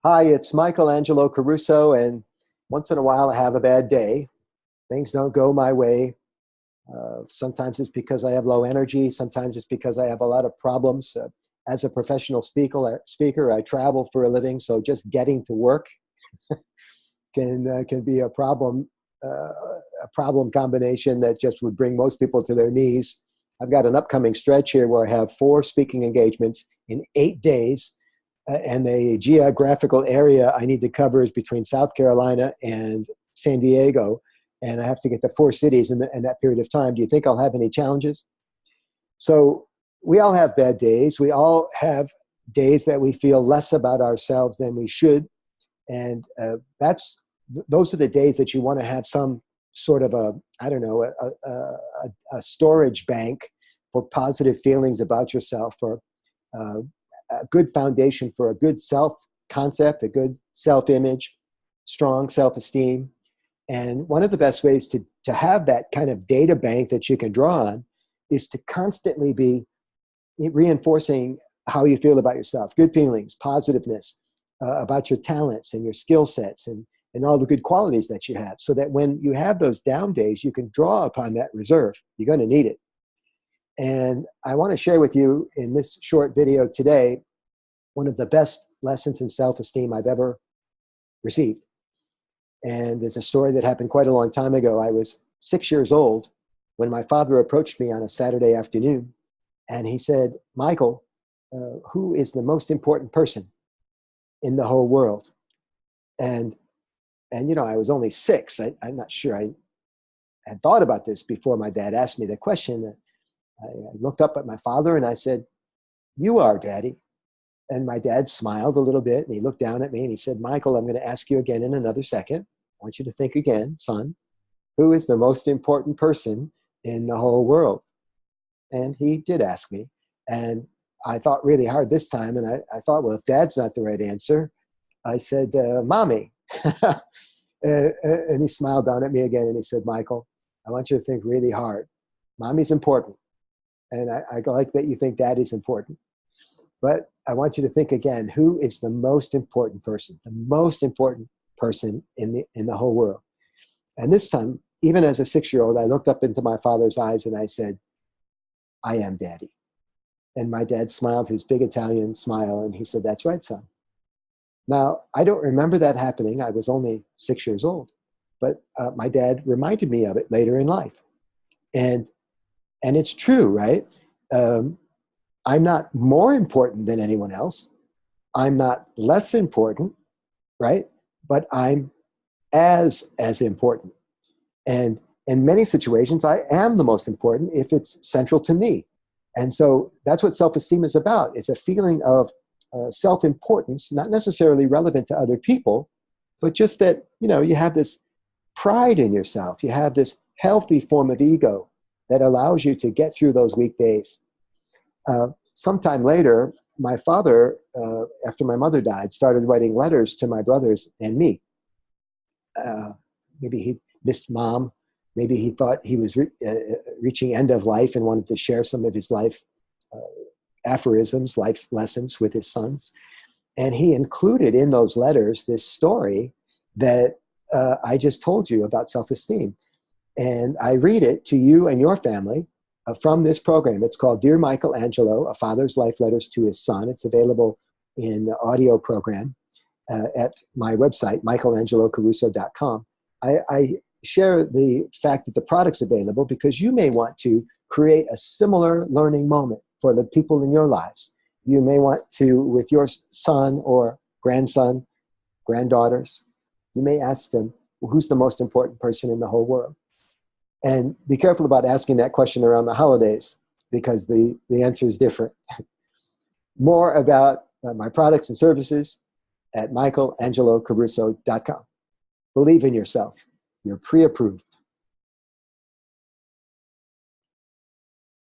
Hi, it's Angelo Caruso, and once in a while I have a bad day. Things don't go my way. Sometimes it's because I have low energy. Sometimes it's because I have a lot of problems. As a professional speaker, I travel for a living, so just getting to work can be a problem combination that just would bring most people to their knees. I've got an upcoming stretch here where I have 4 speaking engagements in 8 days, and the geographical area I need to cover is between South Carolina and San Diego, and I have to get to 4 cities in that period of time. Do you think I'll have any challenges? So we all have bad days. We all have days that we feel less about ourselves than we should, and those are the days that you want to have some sort of a storage bank for positive feelings about yourself, for uh, a good foundation for a good self concept, a good self image, strong self esteem. And one of the best ways to have that kind of data bank that you can draw on is to constantly be reinforcing how you feel about yourself, good feelings, positiveness, about your talents and your skill sets, and all the good qualities that you have, so that when you have those down days, you can draw upon that reserve. You're going to need it. And I want to share with you in this short video today one of the best lessons in self-esteem I've ever received. And there's a story that happened quite a long time ago. I was 6 years old when my father approached me on a Saturday afternoon, and he said, "Michael, who is the most important person in the whole world?" And I was only 6. I'm not sure I had thought about this before my dad asked me the question. I looked up at my father and I said, "You are, Daddy." And my dad smiled a little bit and he looked down at me and he said, "Michael, I'm going to ask you again in another second. I want you to think again, son. Who is the most important person in the whole world?" And he did ask me. And I thought really hard this time. And I thought, well, if Dad's not the right answer, I said, "Mommy." And he smiled down at me again and he said, "Michael, I want you to think really hard. Mommy's important. And I like that you think Daddy's important. But I want you to think again, who is the most important person, the most important person in the whole world?" And this time, even as a 6-year-old, I looked up into my father's eyes and I said, "I am Daddy." And my dad smiled his big Italian smile and he said, "That's right, son." Now, I don't remember that happening. I was only 6 years old, but my dad reminded me of it later in life. And it's true, right? Um, I'm not more important than anyone else. I'm not less important, right? But I'm as important. And in many situations, I am the most important if it's central to me. And so that's what self-esteem is about. It's a feeling of self-importance, not necessarily relevant to other people, but just that, you have this pride in yourself. You have this healthy form of ego that allows you to get through those weak days. Sometime later, my father, after my mother died, started writing letters to my brothers and me. Maybe he missed Mom. Maybe he thought he was reaching end of life and wanted to share some of his life aphorisms, life lessons with his sons. And he included in those letters this story that I just told you about self-esteem. And I read it to you and your family from this program. It's called Dear Michelangelo, A Father's Life Letters to His Son. It's available in the audio program at my website, michelangelocaruso.com. I share the fact that the product's available because you may want to create a similar learning moment for the people in your lives. You may want to, with your son or grandson, granddaughters, you may ask them, who's the most important person in the whole world? And be careful about asking that question around the holidays because the answer is different. More about my products and services at michelangelocaruso.com. Believe in yourself. You're pre-approved.